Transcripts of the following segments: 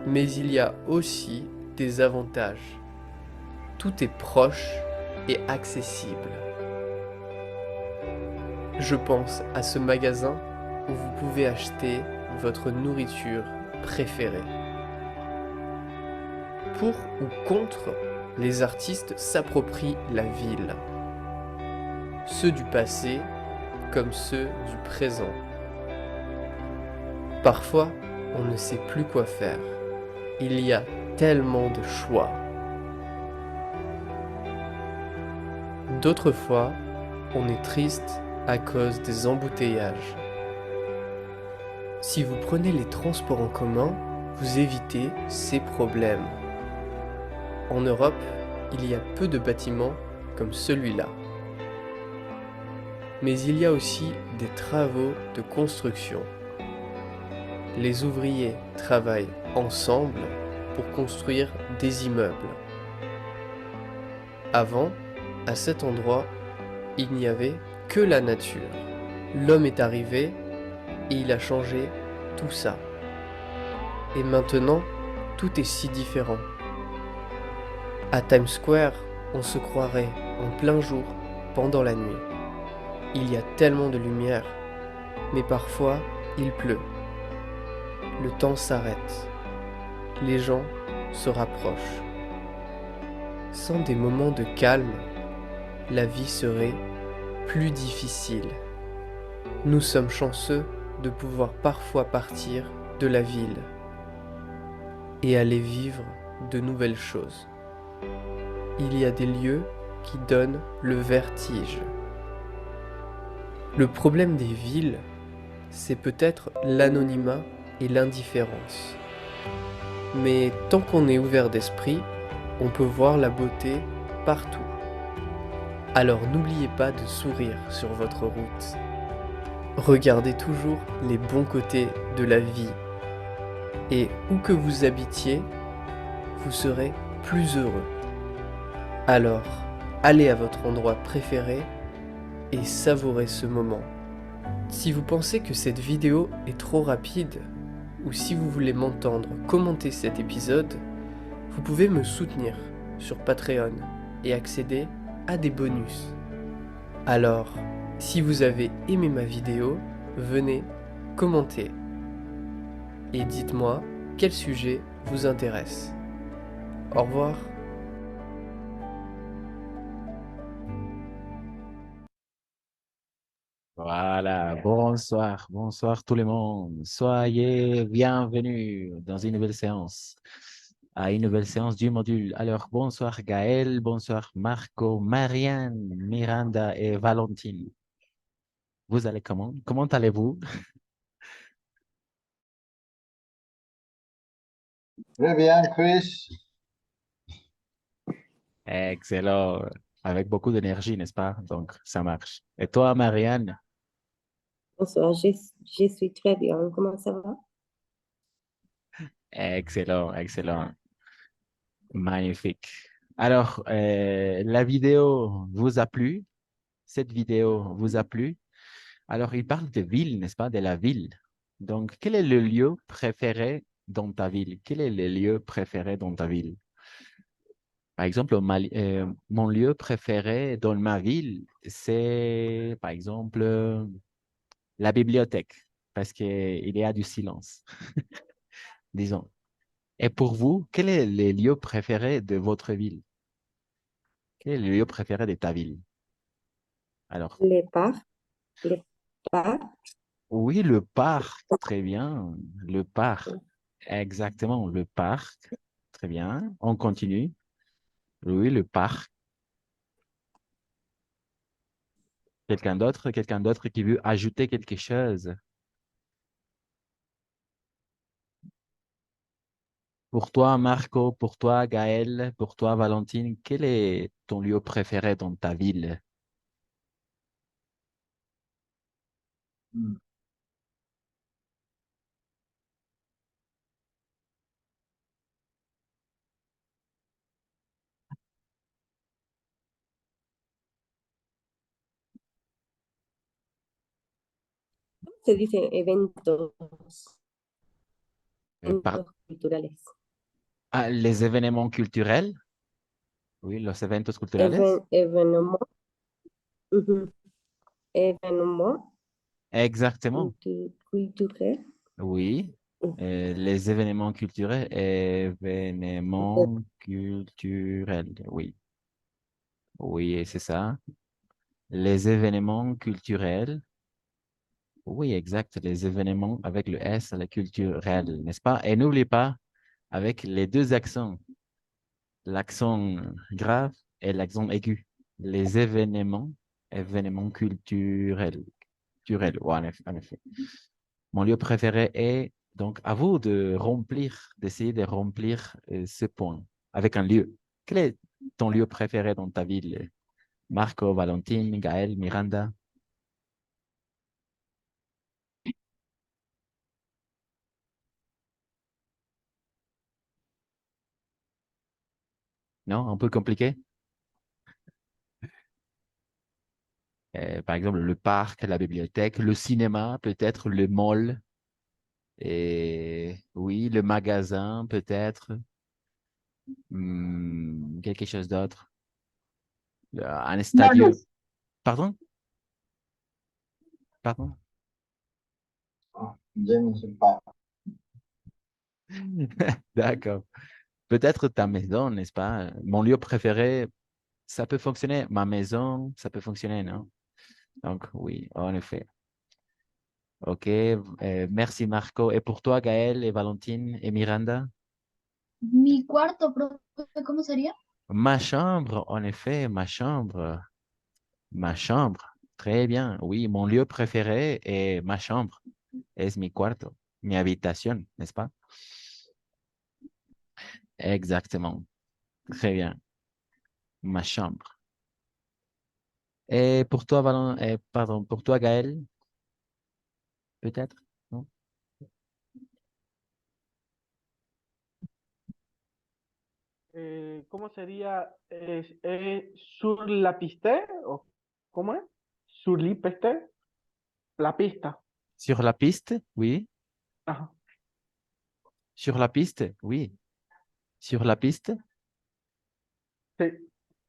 Mais il y a aussi des avantages. Tout est proche et accessible. Je pense à ce magasin où vous pouvez acheter votre nourriture préférée. Pour ou contre, les artistes s'approprient la ville. Ceux du passé comme ceux du présent. Parfois, on ne sait plus quoi faire. Il y a tellement de choix. D'autres fois, on est triste à cause des embouteillages. Si vous prenez les transports en commun, vous évitez ces problèmes. En Europe, il y a peu de bâtiments comme celui-là. Mais il y a aussi des travaux de construction. Les ouvriers travaillent ensemble pour construire des immeubles. Avant, à cet endroit, il n'y avait que la nature. L'homme est arrivé et il a changé tout ça. Et maintenant, tout est si différent. À Times Square, on se croirait en plein jour pendant la nuit. Il y a tellement de lumière, mais parfois il pleut. Le temps s'arrête. Les gens se rapprochent. Sans des moments de calme, la vie serait plus difficile. Nous sommes chanceux de pouvoir parfois partir de la ville et aller vivre de nouvelles choses. Il y a des lieux qui donnent le vertige. Le problème des villes, c'est peut-être l'anonymat et l'indifférence. Mais tant qu'on est ouvert d'esprit, on peut voir la beauté partout. Alors n'oubliez pas de sourire sur votre route. Regardez toujours les bons côtés de la vie. Et où que vous habitiez, vous serez plus heureux. Alors, allez à votre endroit préféré et savourez ce moment. Si vous pensez que cette vidéo est trop rapide, ou si vous voulez m'entendre commenter cet épisode, vous pouvez me soutenir sur Patreon et accéder à des bonus. Alors, si vous avez aimé ma vidéo, venez commenter et dites-moi quel sujet vous intéresse. Au revoir. Voilà, bonsoir, bonsoir tout le monde. Soyez bienvenus dans une nouvelle séance, à une nouvelle séance du module. Alors, bonsoir Gaël, bonsoir Marco, Marianne, Miranda et Valentine. Vous allez comment? Comment allez-vous? Très bien, Chris. Excellent, avec beaucoup d'énergie, n'est-ce pas? Donc, ça marche. Et toi, Marianne? Bonsoir, je suis très bien. Comment ça va? Excellent, excellent, magnifique. Alors, la vidéo vous a plu? Cette vidéo vous a plu? Alors, il parle de ville, n'est-ce pas? De la ville. Donc, quel est le lieu préféré dans ta ville? Quel est le lieu préféré dans ta ville? Par exemple, mon lieu préféré dans ma ville, c'est, par exemple, la bibliothèque, parce qu'il y a du silence, disons. Et pour vous, quel est le lieu préféré de votre ville? Quel est le lieu préféré de ta ville? Alors, Les parcs, les parcs. oui, le parc, très bien. Le parc, exactement, le parc, très bien. On continue. Oui, le parc. Quelqu'un d'autre qui veut ajouter quelque chose. Pour toi, Marco, pour toi, Gaël, pour toi, Valentine, quel est ton lieu préféré dans ta ville? Se dice eventos. culturales. Les événements culturels. Oui, los eventos culturales. Événements, ujú, événements Exactement. culturels. Oui. Les événements culturels. Événements culturels. Oui. Oui, c'est ça. Les événements culturels. Oui, exact. Les événements avec le S, la culturelle, n'est-ce pas? Et n'oublie pas, avec les deux accents, l'accent grave et l'accent aigu. Les événements culturels. Culturels, ouais, en effet. Mon lieu préféré est, donc, à vous de remplir, d'essayer de remplir ce point avec un lieu. Quel est ton lieu préféré dans ta ville? Marco, Valentine, Gaël, Miranda? Non, un peu compliqué? Par exemple, le parc, la bibliothèque, le cinéma, peut-être le mall, et oui, le magasin, peut-être. Quelque chose d'autre. Un stadio. Pardon? Pardon? Je ne sais pas. D'accord. Peut-être ta maison, n'est-ce pas? Mon lieu préféré, ça peut fonctionner. Ma maison, ça peut fonctionner, non? Donc, oui, en effet. OK. Merci, Marco. Et pour toi, Gaël et Valentine et Miranda? Mi cuarto, profe, ¿cómo sería? Ma chambre, en effet, ma chambre. Ma chambre. Très bien. Oui, mon lieu préféré est ma chambre. Es mi cuarto. Mi habitación, n'est-ce pas? Exactement. Très bien. Ma chambre. Et pour toi, pardon, pour toi, Gaël, peut-être? Non? ¿Cómo sería? Sur la piste? ¿O cómo es? Sur la piste, la pista. Sur la piste? Oui. Ajá. Sur la piste? Oui. Sur la piste? Sí.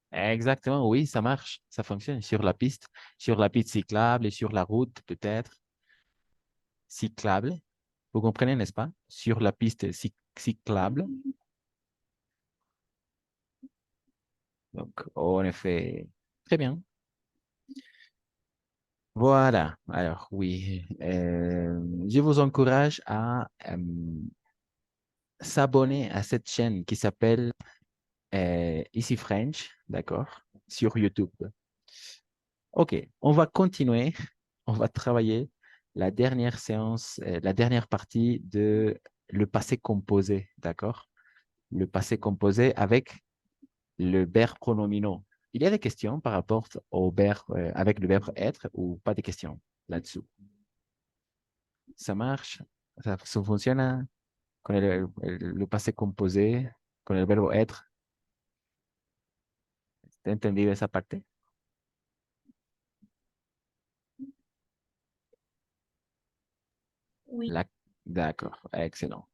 Exactement, oui, ça marche. Ça fonctionne. Sur la piste cyclable et sur la route, peut-être. Cyclable. Vous comprenez, n'est-ce pas? Sur la piste cyclable. Donc, en effet, très bien. Voilà. Alors, oui, je vous encourage à s'abonner à cette chaîne qui s'appelle Easy French, d'accord, sur YouTube. OK, on va continuer. On va travailler la dernière séance, la dernière partie de le passé composé, d'accord? Le passé composé avec le verbe pronominaux. Il y a des questions par rapport au verbe, avec le verbe être ou pas de questions là-dessous. Ça marche? Ça fonctionne con le passé composé, con el verbo être? ¿Te entendido esa parte? Oui. D'accord, excellent.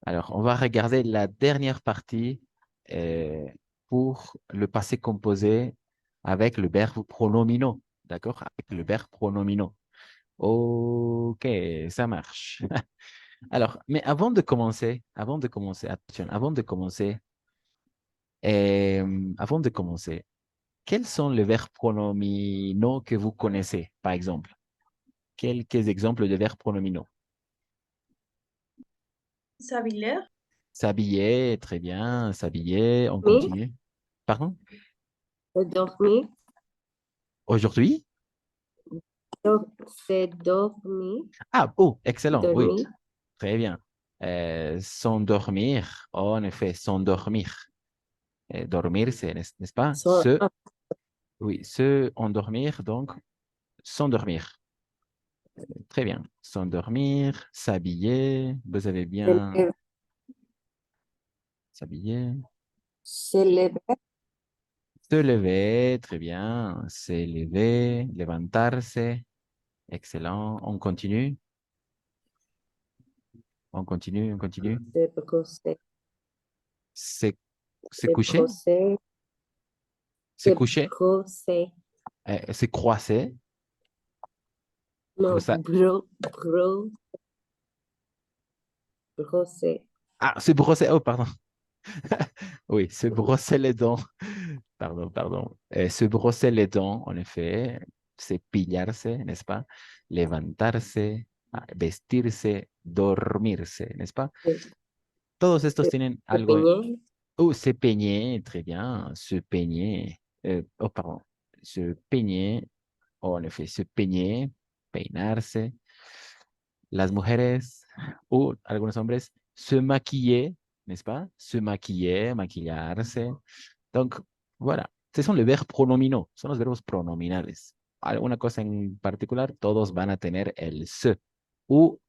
Alors, on va regarder la dernière partie pour le passé composé avec le verbe pronominaux. D'accord? Avec le verbe pronominaux. OK, ça marche. Alors, mais attention, avant de commencer, quels sont les verbes pronominaux que vous connaissez, par exemple? Quelques exemples de verbes pronominaux. S'habiller. S'habiller, très bien, s'habiller, on Oui, continue. Pardon? dormir, Aujourd'hui? c'est dormir, Ah, oh, excellent, oui, dormir, très bien. S'endormir, en effet, s'endormir. Dormir, c'est, n'est-ce pas? son, Oui, se endormir, donc s'endormir. Très bien. S'endormir, s'habiller, vous avez bien se s'habiller. se lever, Se lever, très bien. Se lever, levantarse. Excellent. On continue. On continue, on continue. Se brosser. C'est Se couché, brosser. c'est Se couché, brosser. c'est croisé. Non, Ça- brosser. Ah, se brosser, oh, pardon. Oui, se brosser les dents. Pardon, pardon. Se brosser les dents, en effet, cepillarse, n'est-ce pas? Levantarse, vestirse, dormirse, n'est-ce pas? Todos estos tienen Se algo. peigner. Oh, se peigner, très bien. Se peigner. Oh, pardon. Se peigner, oh, en effet, se peigner, peinarse. Las mujeres o algunos hombres se maquiller, n'est-ce pas? Se maquiller, maquillarse. Donc, voilà. Ce sont les verbes pronominaux, son los verbos pronominales. Alguna cosa en particular, todos van a tener el se ou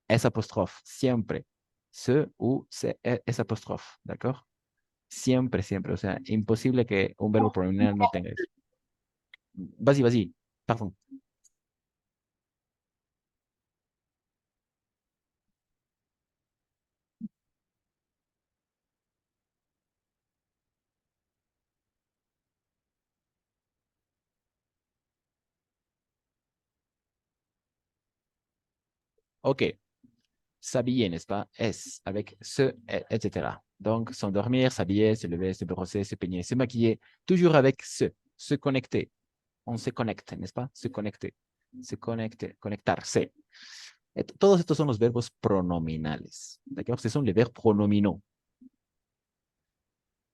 S apóstrofe, siempre. Se ou S apóstrofe, ¿d'accord? Siempre, siempre. O sea, imposible que un verbo pronominal no tenga eso. Vas-y, vas-y. Pardon. OK. S'habiller, n'est-ce pas? S, avec se, etc. Donc, s'endormir, s'habiller, se lever, se brosser, se peigner, se maquiller, toujours avec se connecter. On se connecte, n'est-ce pas? Se connecter, se connecter, conectarse. Todos estos son los verbos pronominales, ¿d'accord? Ce sont les verbes pronominaux.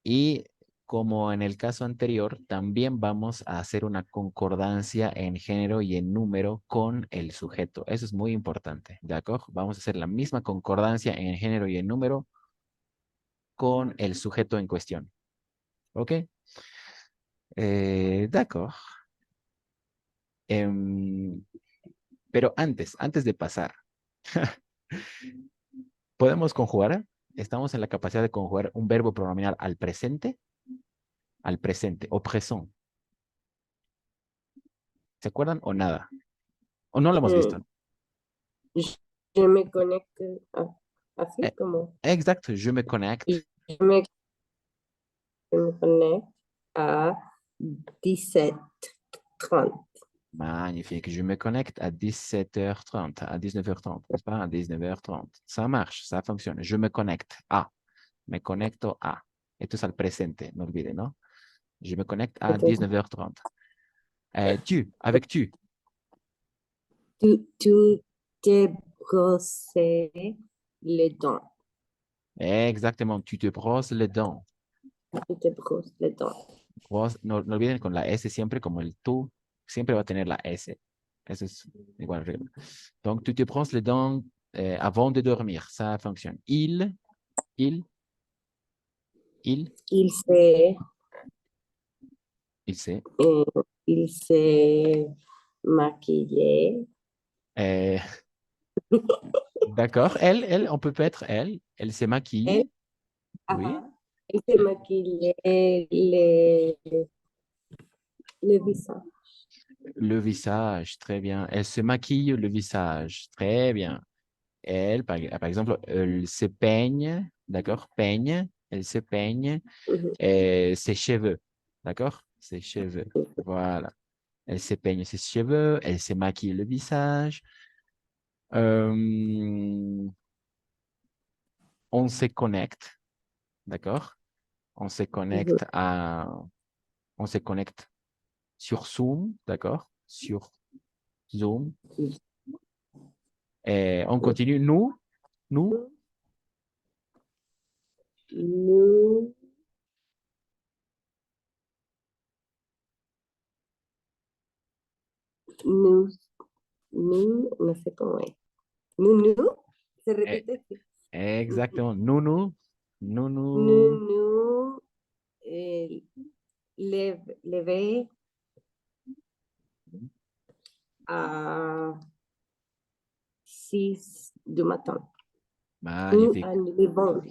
Y como en el caso anterior, también vamos a hacer una concordancia en género y en número con el sujeto. Eso es muy importante, ¿de acuerdo? Vamos a hacer la misma concordancia en género y en número con el sujeto en cuestión. ¿Ok? D'accord. Pero antes de pasar, ¿podemos conjugar? Estamos en la capacidad de conjugar un verbo pronominal al presente, o présent. ¿Se acuerdan o nada? ¿O no lo hemos visto? Je me connecte así Eh, como. Exacto, je me connecte. Je me connecte à 17h30. Magnifique. Je me connecte à 17h30, à 19h30, n'est-ce pas? À 19h30. Ça marche, ça fonctionne. Je me connecte à. Me conecto a. Esto es al presente, no olviden, ¿no? Je me connecte à 19h30. Avec tu. Tu te brosses les dents. Exactement, tu te brosses les dents. Tu te brosses les dents. No, no olviden con la S siempre, como el tú, siempre va a tener la S. Eso es igual regla. Donc, tu te brosses les dents avant de dormir. Ça fonctionne. Il, Il se, il s'est maquillé. D'accord. On peut être elle. Elle se maquille. Oui. Il s'est maquillé le visage. Le visage, très bien. Elle se maquille le visage, très bien. Elle, par exemple, elle se peigne, d'accord? Peigne, elle se peigne ses cheveux, d'accord? Ses cheveux, voilà. Elle se peigne ses cheveux, elle se maquille le visage. On se connecte, d'accord? On se connecte on se connecte sur Zoom, d'accord? Sur Zoom. Et on continue. Nous, Nous no sé cómo es. Nous, se repite. Exactement. Nous, levé à 6 du matin. magnifique. Les bons.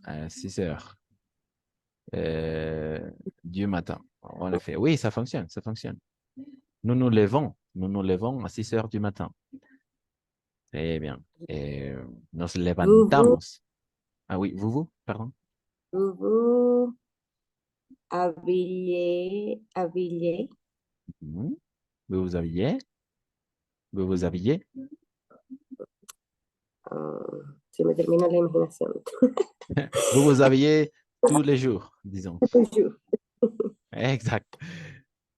À 6 heures du matin. En effet. Oui, ça fonctionne, ça fonctionne. Nous nous levons à 6 heures du matin. Très bien. Nos Vous, levantamos. Ah oui, vous, pardon. vous habillez. Mhm. Vous vous habillez. Vous vous habillez. Se me termina la imaginación. Vous vous habillez tous les jours, disons. Toujours. Exact.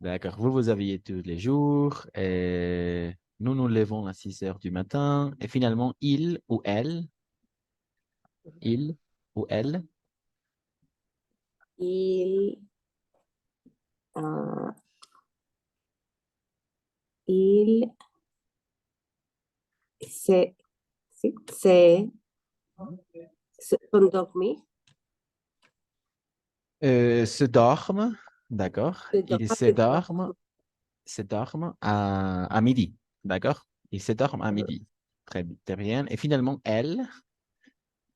D'accord. Vous vous habillez tous les jours. Nous nous levons à 6 heures du matin. Et finalement, il ou elle, Il, ah, il se, sí, se endormi. se dorment. D'accord. Ils se dorment à midi. D'accord. Ils se dorment à midi. Très bien. Et finalement, elle,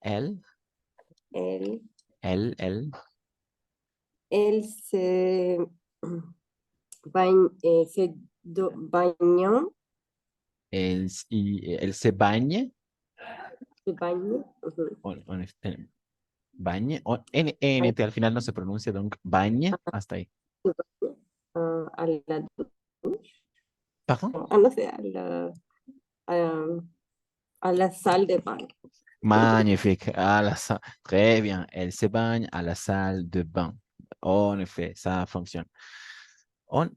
Él, elle, él se, bañó, elle se bagne. se bañó, ujú, Bagne. ENT al final no se pronuncia, donc bagne. Hasta ahí. a la, Pardon? no sé, a la sal de baño. Magnifique. Très bien. Elle se bagne à la salle de bain. En effet, ça fonctionne.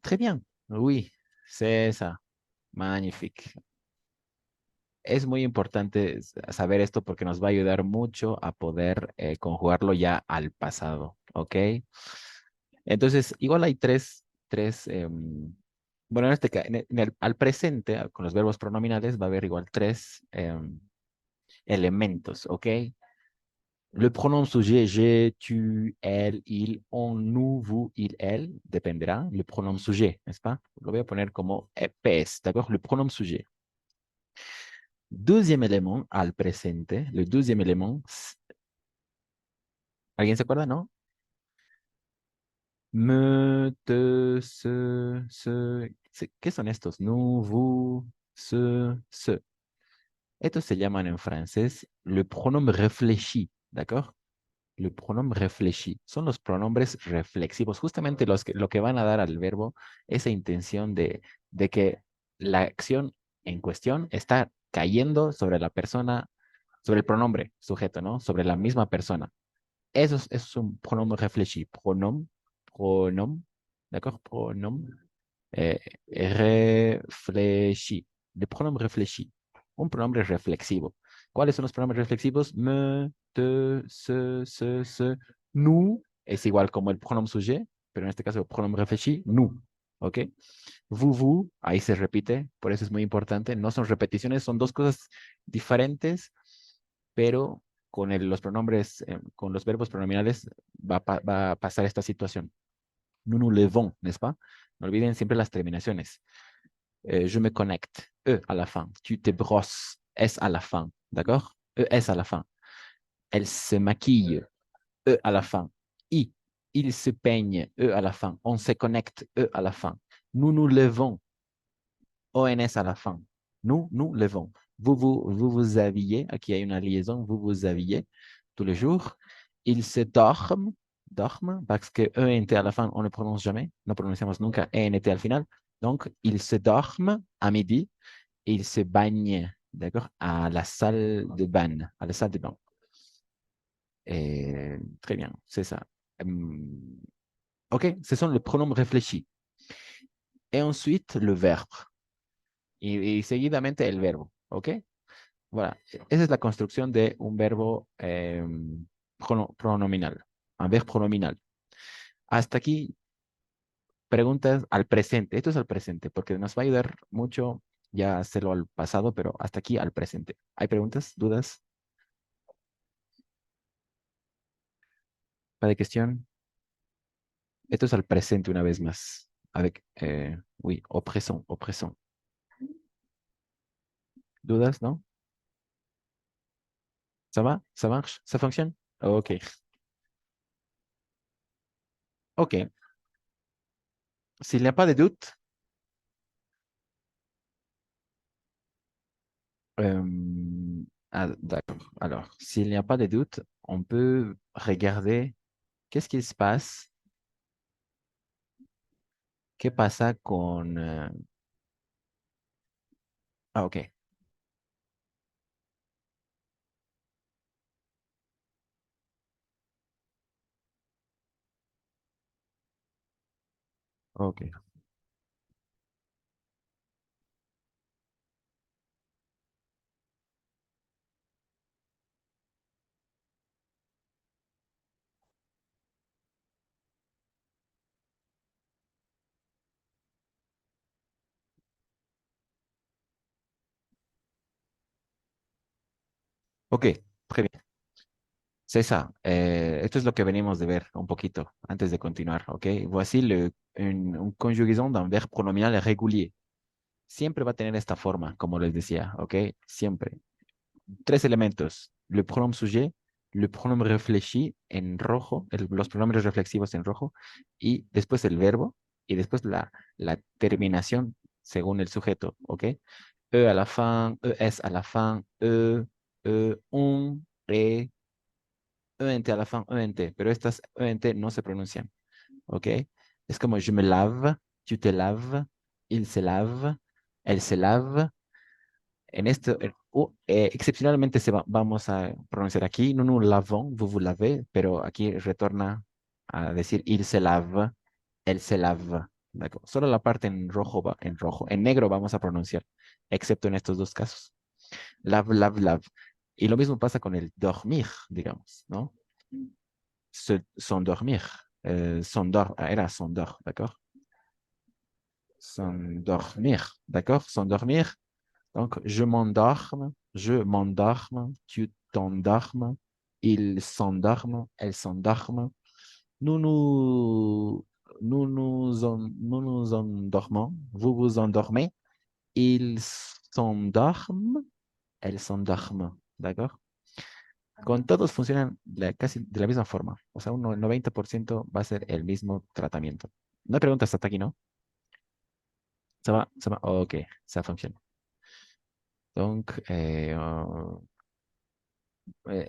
Très bien. Oui, c'est ça. Magnifique. Es muy importante saber esto porque nos va a ayudar mucho a poder conjugarlo ya al pasado. ¿Ok? Entonces, igual hay bueno, al presente, con los verbos pronominales, va a haber igual tres elementos. ¿Ok? Le pronom sujet, je, tu, elle, il, on, nous, vous, il, elle, dependerá. Le pronom sujet, n'est-ce pas? Lo voy a poner como PS, d'accord? Le pronom sujet. Deuxième élément al presente, le deuxième élément, ¿alguien se acuerda, no? Me, te, ¿qué son estos? Nous, vous, ce. Estos se llaman en francés le pronom réfléchi, d'accord? Le pronom réfléchi. Son los pronombres reflexivos, justamente lo que van a dar al verbo esa intención de que la acción en cuestión está cayendo sobre la persona, sobre el pronombre sujeto, ¿no? Sobre la misma persona. Eso es un pronom réfléchi. Pronom, d'accord? Pronom réfléchi. Le pronom réfléchi. Un pronombre reflexivo. ¿Cuáles son los pronombres reflexivos? Me, te, se, nous. Es igual como el pronom sujet, pero en este caso el pronom réfléchi, nous. ¿Ok? Vous, ahí se repite, por eso es muy importante. No son repeticiones, son dos cosas diferentes, pero con los pronombres, con los verbos pronominales va a pasar esta situación. Nous levons, n'est-ce pas? No olviden siempre las terminaciones. Je me connecte, E à la fin. Tu te brosses, S à la fin, d'accord? S à la fin. Elle se maquille, E à la fin. Il se peigne, E à la fin. On se connecte, E à la fin. Nous nous levons, ONS à la fin. Nous levons. Vous habillez, aquí hay una liaison, vous vous habillez tous les jours. Ils se dorment, parce que ENT à la fin, on ne prononce jamais, no pronunciamos nunca ENT al final. Donc, ils se dorment à midi et ils se bagnent, d'accord, à la salle de bain, à la salle de bain. Très bien, c'est ça. OK, ce sont les pronoms réfléchis. Et ensuite, le verbe. Y seguidamente el verbo, ¿ok? Voilà. Esa es la construcción de un verbo pronominal, un verbo pronominal. Hasta aquí, preguntas al presente. Esto es al presente, porque nos va a ayudar mucho ya hacerlo al pasado, pero hasta aquí al presente. ¿Hay preguntas, dudas? ¿Para cuestión? Esto es al presente una vez más. Avec, oui, au présent. ¿Dudas, no? ¿Ça va? ¿Ça marche? ¿Ça fonctionne? OK. OK. S'il n'y a pas de doute, D'accord. Alors, s'il n'y a pas de doute, on peut regarder qu'est-ce qui se passe, qué pasa con... Ah, ok. Ok. Ok, très bien. C'est ça. Esto es lo que venimos de ver un poquito antes de continuar, ¿ok? Voici un conjugaison d'un verbe pronominal régulier. Siempre va a tener esta forma, como les decía, ¿ok? Siempre. Tres elementos. Le pronom sujet, le pronom réfléchi en rojo, los pronombres reflexivos en rojo, y después el verbo, y después la terminación según el sujeto, ¿ok? E a la fin, es a la fin, un, ENT a la fin, ENT, pero estas ENT no se pronuncian, ¿ok? Es como je me lave, tu te laves, il se lave, elle se lave. En esto, excepcionalmente vamos a pronunciar aquí, nous nous lavons, vous vous lavez, pero aquí retorna a decir il se lave, elle se lave. ¿De acuerdo? Solo la parte en rojo va en rojo. En negro vamos a pronunciar, excepto en estos dos casos. Lave, lave, lave. Y lo mismo pasa con el dormir, digamos, ¿no? S'endormir. Era s'endort, d'accord? S'endormir, d'accord? S'endormir. Donc, je m'endorme, tu t'endormes, ils s'endorment, elles s'endorment. Nous nous endormons, vous vous endormez, ils s'endorment, elles s'endorment, d'accord? Con todos funcionan casi de la misma forma. O sea, un 90% va a ser el mismo tratamiento. No hay preguntas hasta aquí, ¿no? ¿Se va? ¿Se va? Ok, ça fonctionne. Donc,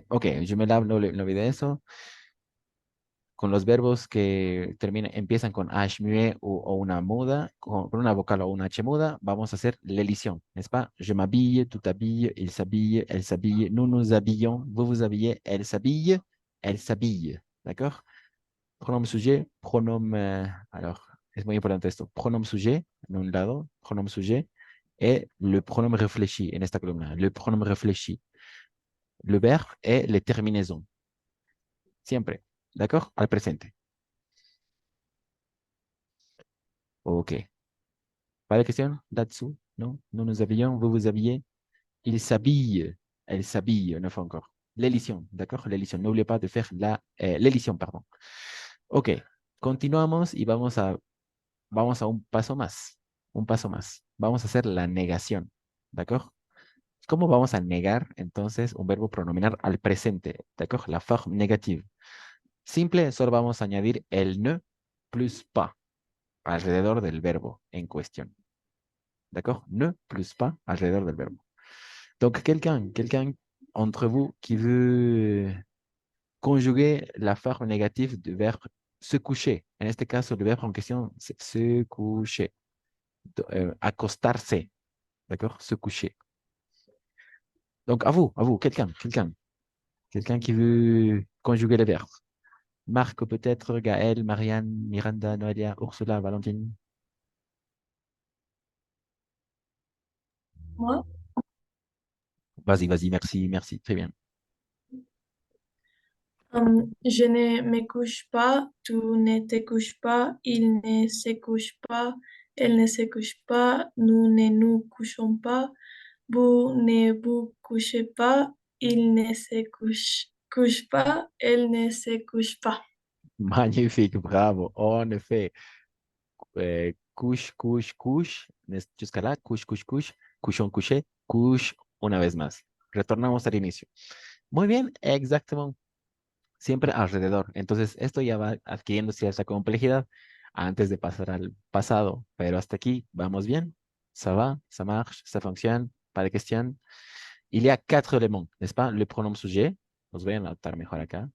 ok, je me lave, no olvidé eso. Con los verbos que empiezan con H muet o una muda, con una vocal o una H muda, vamos a hacer l'elision, n'est-ce pas? Je m'habille, tu t'habilles, il s'habille, elle s'habille, nous nous habillons, vous vous habillez, elle s'habille. ¿D'accord? Pronom sujet, pronom, alors, es muy importante esto, pronom sujet, en un lado, pronom sujet, et le pronom réfléchi en esta columna, le pronom réfléchi. Le verbe et les terminaisons. Siempre. ¿D'accord? Al presente. Ok. Pas de question là-dessous? Non? Nous nous habillons, vous vous habillez. Il s'habille. Elle s'habille, une fois encore. L'élision, d'accord? L'élision. N'oubliez pas de faire l'élision, pardon. Ok. Continuamos y vamos a un paso más. Un paso más. Vamos a hacer la negación. ¿D'accord? ¿Cómo vamos a negar entonces un verbo pronominal al presente? ¿D'accord? La forma negativa. Simple, solo vamos a añadir el ne plus pas alrededor del verbo en cuestión. D'accord? Ne plus pas alrededor del verbo. Donc, quelqu'un entre vous qui veut conjuguer la forme négative du verbe se coucher. En este caso, le verbe en question, c'est se coucher. Acostarse. D'accord? Se coucher. Donc, à vous, quelqu'un qui veut conjuguer le verbe. Marc, peut-être, Gaël, Marianne, Miranda, Noelia, Ursula, Valentine. Moi, Vas-y, vas-y, merci, merci, très bien. Je ne me couche pas, tu ne te couches pas, il ne se couche pas, elle ne se couche pas, nous ne nous couchons pas, vous ne vous couchez pas, il ne se couche pas, elle ne se couche pas. Magnifique, bravo. En effet, couche, couche, couche, jusqu'à là, couche, couche, couche, couchón, couché, couche, una vez más. Retornamos al inicio. Muy bien, exactamente. Siempre alrededor. Entonces, esto ya va adquiriendo cierta complejidad antes de pasar al pasado, pero hasta aquí vamos bien. Ça va, ça marche, ça fonctionne, pas de question. Il y a 4 éléments, n'est-ce pas? Le pronom sujet, los voy a anotar mejor acá.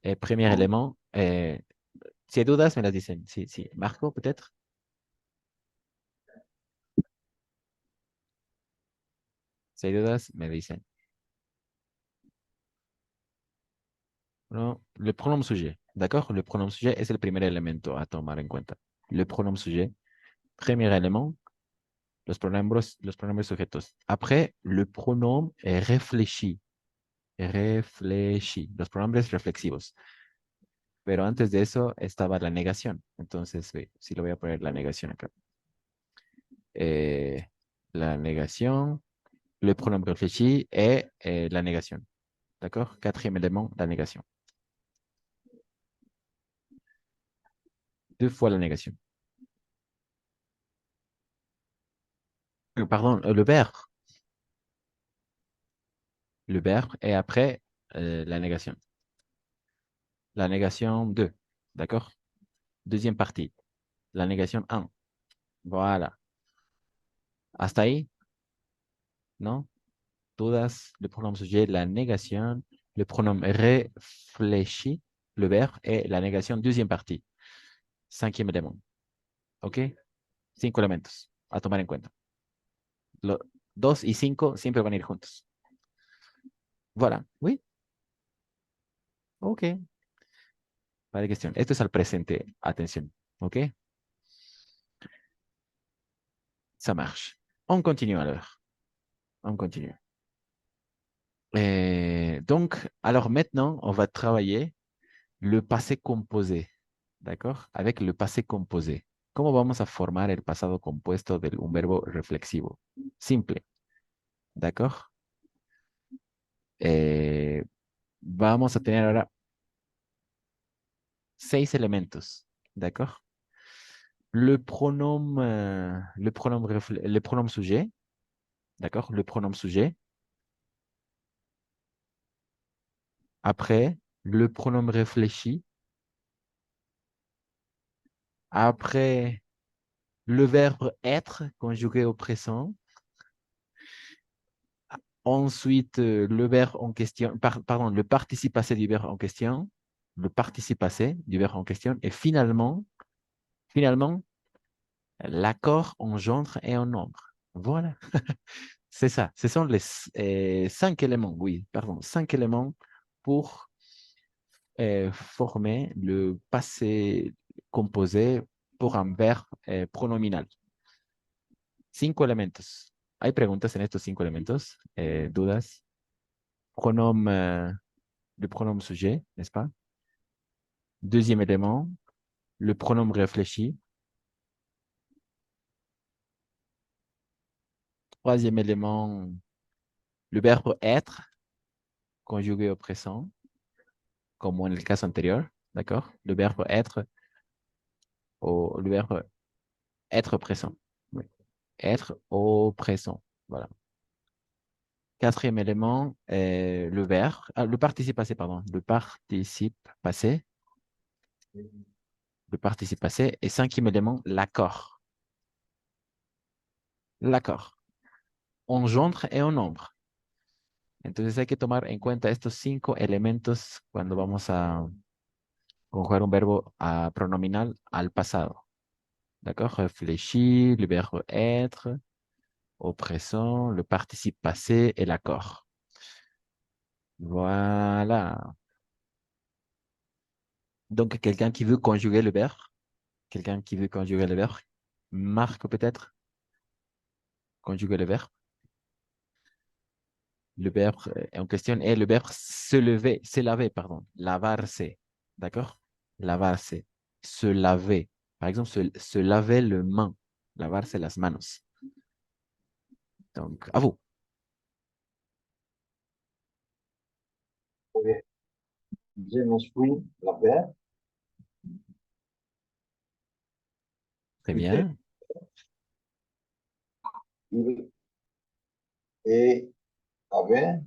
El primer élément, si hay dudas, me las dicen. Sí, sí. Marco, peut-être? Si hay dudas, me dicen. No, le pronom sujet, d'accord? Le pronom sujet es el primer elemento a tomar en cuenta. Le pronom sujet, premier élément, los pronombres sujetos. Après, le pronom réfléchi. Réfléchi. Los pronombres reflexivos. Pero antes de eso estaba la negación. Entonces, sí lo voy a poner la negación acá. La negación, le pronom réfléchi et la negación. D'accord? Quatrième élément, la negación. 2 fois la negación. Pardon, le verbe. Le verbe et après la négation. La négation 2, d'accord? Deuxième partie. La négation 1. Voilà. Hasta ahí? Non? Todas, le pronom sujet, la négation, le pronom réfléchi, le verbe et la négation deuxième partie. Cinquième élément. ¿Ok? 5 elementos a tomar en cuenta. 2 y 5 siempre van a ir juntos. Voilà. Oui? Ok. Pas de question. Esto es al presente. Atención. Ok? Ça marche. On continue alors. On continue. Donc, alors maintenant, on va travailler le passé composé, ¿d'accord? Avec le passé composé. ¿Cómo vamos a formar el pasado compuesto de un verbo reflexivo? Simple, ¿d'accord? Vamos a tener ahora 6 elementos, ¿d'accord? Le pronom sujet, d'accord? Le pronom sujet. Après, le pronom réfléchi. Après, le verbe être conjugué au présent. Ensuite, le verbe en question, pardon, le participe passé du verbe en question, le participe passé du verbe en question, et finalement, l'accord en genre et en nombre. Voilà, c'est ça. Ce sont les 5 éléments, oui, pardon, 5 éléments pour former le passé composé pour un verbe pronominal. 5 elementos. ¿Hay preguntas en estos 5 elementos? ¿Dudas? Le pronom sujet, n'est-ce pas? Deuxième élément, le pronom réfléchi. Troisième élément, le verbe être, conjugué au présent, comme en le cas anterior, d'accord? Le verbe être, ou le verbe être présent. Oui. Être au présent, voilà. Quatrième élément, le verbe, le participe passé, pardon, le participe passé. Le participe passé. Et cinquième élément, l'accord. L'accord. En genre et en nombre. Entonces hay que tomar en cuenta estos 5 elementos cuando vamos a conjugar un verbo pronominal al pasado. D'accord? Réfléchir, le verbe être, au présent, le participe passé et l'accord. Voilà. Donc, quelqu'un qui veut conjuguer le verbe? Quelqu'un qui veut conjuguer le verbe? Marc peut-être? Conjuguer le verbe? Le verbe en question est le verbe se lever, se laver, pardon. Lavarse. D'accord? Lavarse. Se laver. Par exemple, se laver le main. Lavarse las manos. Donc, à vous. Je me suis lavé, Très bien. il est lavé,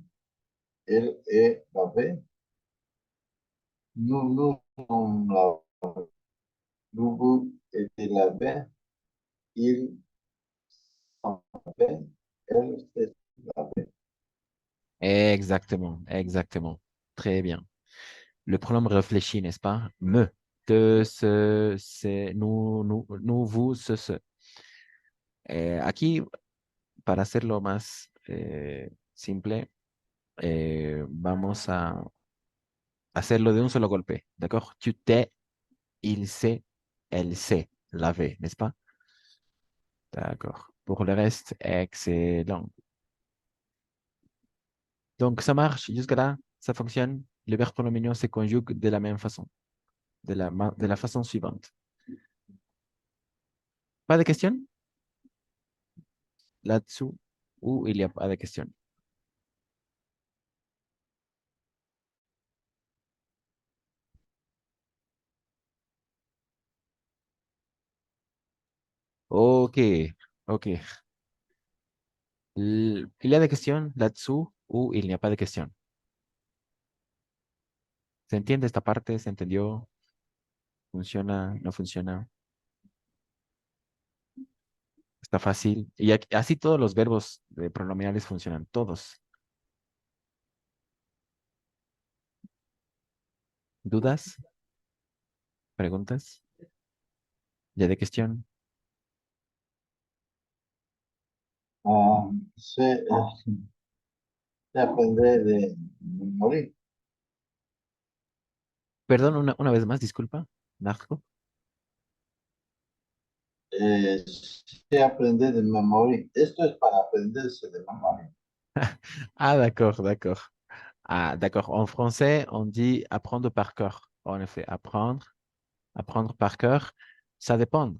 elle est lavée, nous sommes lavés, vous êtes lavé, il s'en lavé, elle s'est lavée. Exactement, exactement. Très bien. Le pronom réfléchi, n'est-ce pas? Me, te, ce, c'est, nous, vous, ce. Aquí, para hacerlo más simple, vamos a hacerlo de un solo golpe, ¿d'accord? Tu t'es, il sait, elle sait laver, n'est-ce pas? D'accord. Pour le reste, excellent. Donc, ça marche jusque là, ça fonctionne. Le verbe pronominaux se conjugue de la même façon, de la façon suivante. Pas de questions là-dessous ou il n'y a pas de questions? Ok, ok. Il y a des questions là-dessous ou il n'y a pas de questions? ¿Se entiende esta parte? ¿Se entendió? ¿Funciona? ¿No funciona? Está fácil. Y así todos los verbos pronominales funcionan, todos. ¿Dudas? ¿Preguntas? ¿Ya de cuestión? Ah, se aprende de memoria. Perdón, una vez más, disculpa. Narco. Se aprende de memoria. Esto es para aprenderse de memoria. Ah, d'accord, d'accord. Ah, d'accord. En français, on dit apprendre par cœur. En effet, apprendre par cœur, ça dépend.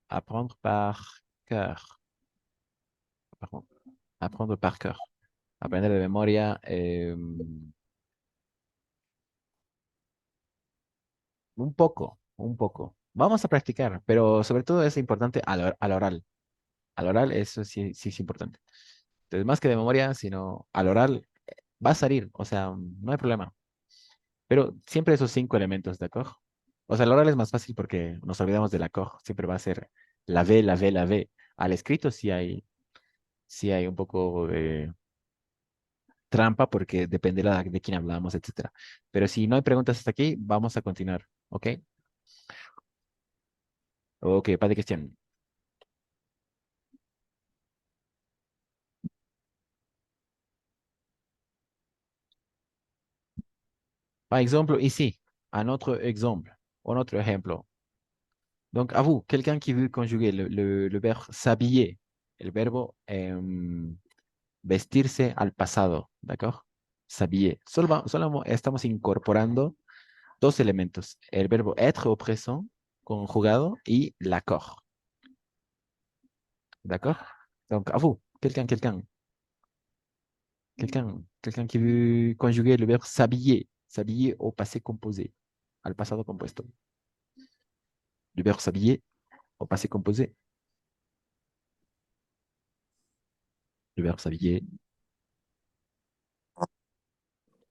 Apprendre par cœur. Pardon. Apprendre par cœur. Aprender de memoria. Un poco, un poco. Vamos a practicar, pero sobre todo es importante al oral. Al oral, eso sí, sí es importante. Entonces, más que de memoria, sino al oral, va a salir, o sea, no hay problema. Pero siempre esos 5 elementos, ¿de acuerdo? O sea, el oral es más fácil porque nos olvidamos del acorde. Siempre va a ser la V, la V, la V. Al escrito sí hay un poco de trampa porque depende de quién hablamos, etcétera. Pero si no hay preguntas hasta aquí, vamos a continuar, ¿ok? Ok, pas de question. Par exemple, ici, un autre exemple, un autre exemple. Donc, à vous, quelqu'un qui veut conjuguer le verbe s'habiller, el verbo vestirse al pasado, ¿d'accord? S'habiller. Solo estamos incorporando 2 elementos, el verbo être au présent conjugado y l'accord, ¿d'accord? Donc, à vous, quelqu'un qui veut conjuguer le verbe s'habiller, s'habiller au passé composé, al pasado compuesto. Le verbe s'habiller au passé composé. Le verbe s'habiller.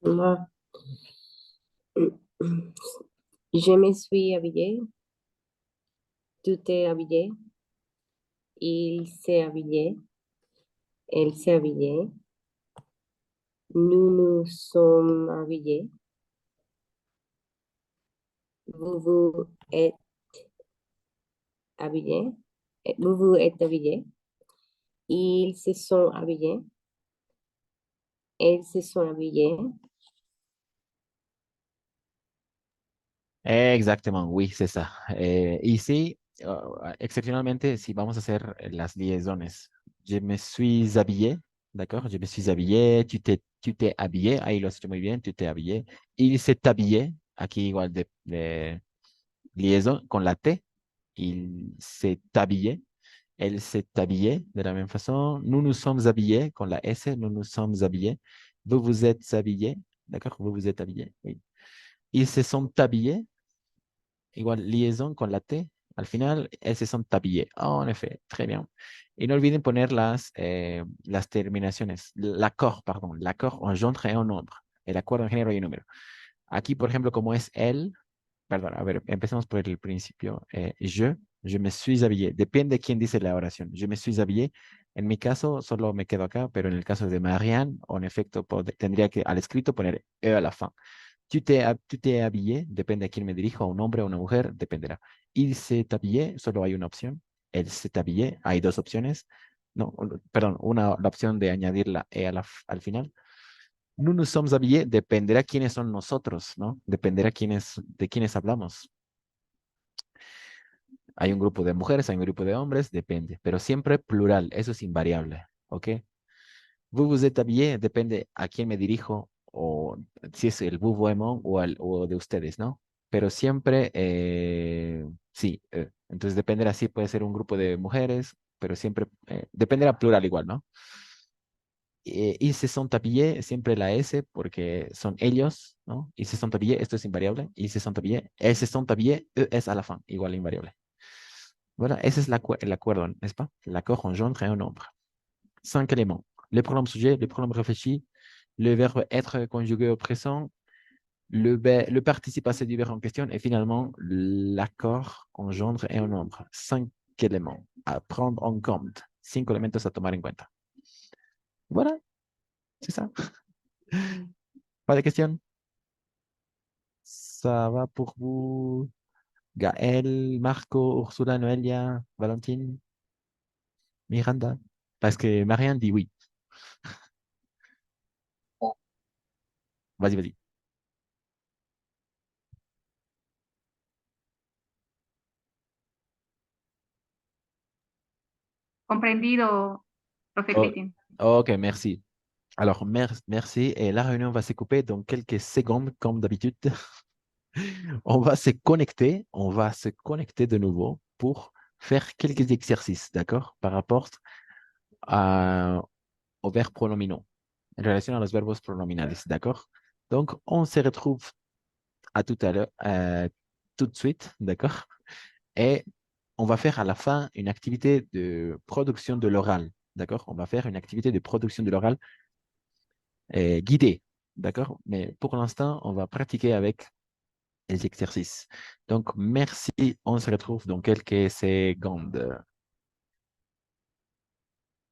Moi, je me suis habillée, tu t'es habillé, il s'est habillé, elle s'est habillée, nous nous sommes habillés, vous vous êtes habillés, vous vous êtes habillés, ils se sont habillés, elles se sont habillées. Exactement, oui, c'est ça. Y sí, excepcionalmente, si vamos a hacer las liaisons. Je me suis habillé, d'accord? Je me suis habillé, tu t'es habillé, ahí lo has hecho muy bien, tu t'es habillé. Il s'est habillé, aquí igual de liaison con la T. Il s'est habillé, elle s'est habillée de la même façon. Nous nous sommes habillés, con la S, nous nous sommes habillés. Vous vous êtes habillés, d'accord? Vous vous êtes habillés, oui. Ils se sont habillés, igual liaison con la T. Al final, elles se sont habillés. Oh, en effet, très bien. Y no olviden poner las terminaciones. L'accord, pardon. L'accord en genre et en nombre. El acuerdo en género y en número. Aquí, por ejemplo, como es el, perdón, a ver, empecemos por el principio. Je me suis habillé. Depende de quién dice la oración. Je me suis habillé. En mi caso, solo me quedo acá, pero en el caso de Marianne, en efecto, tendría que al escrito poner E a la fin. Tu t'es habillé, depende a quién me dirijo, a un hombre o a una mujer, dependerá. Il s'est habillé, solo hay una opción. Elle s'est habillé, hay dos opciones. No, perdón, la opción de añadir la E al final. Nous nous sommes habillés, dependerá quiénes son nosotros, ¿no? Dependerá de quiénes hablamos. Hay un grupo de mujeres, hay un grupo de hombres, depende, pero siempre plural, eso es invariable, ¿ok? Vous vous êtes habillé, depende a quién me dirijo o si es el vous vraiment o de ustedes, ¿no? Pero siempre, sí, entonces dependerá, sí puede ser un grupo de mujeres, pero siempre dependerá plural igual, ¿no? Ils se sont habillés, siempre la S, porque son ellos, ¿no? Ils se sont habillés, esto es invariable. Ils se sont habillés, elles se sont habillés, es a la fin, igual invariable. Voilà, ese es el acuerdo, n'est-ce pas? L'accord engendre un nombre. 5 éléments. Le pronom sujet, le pronom réfléchi, le verbe être conjugué au présent, le participe passé du verbe en question et finalement l'accord engendre un nombre. 5 éléments à prendre en compte. 5 elementos a tomar en cuenta. Voilà, c'est ça. Pas de questions? Ça va pour vous? Gaël, Marco, Ursula, Noelia, Valentine, Miranda? Parce que Marianne dit oui. Vas-y, vas-y. Comprendido, profe Oh, Cristian. ok, merci. Alors, merci. Et la réunion va se couper dans quelques secondes, comme d'habitude. On va se connecter de nouveau pour faire quelques exercices, d'accord, par rapport aux verbes pronominaux, en relation à los verbos pronominales, d'accord? Donc, on se retrouve à tout à l'heure, tout de suite, d'accord? Et on va faire à la fin une activité de production de l'oral, d'accord? On va faire une activité de production de l'oral guidée, d'accord? Mais pour l'instant, on va pratiquer avec les exercices. Donc, merci. On se retrouve dans quelques secondes.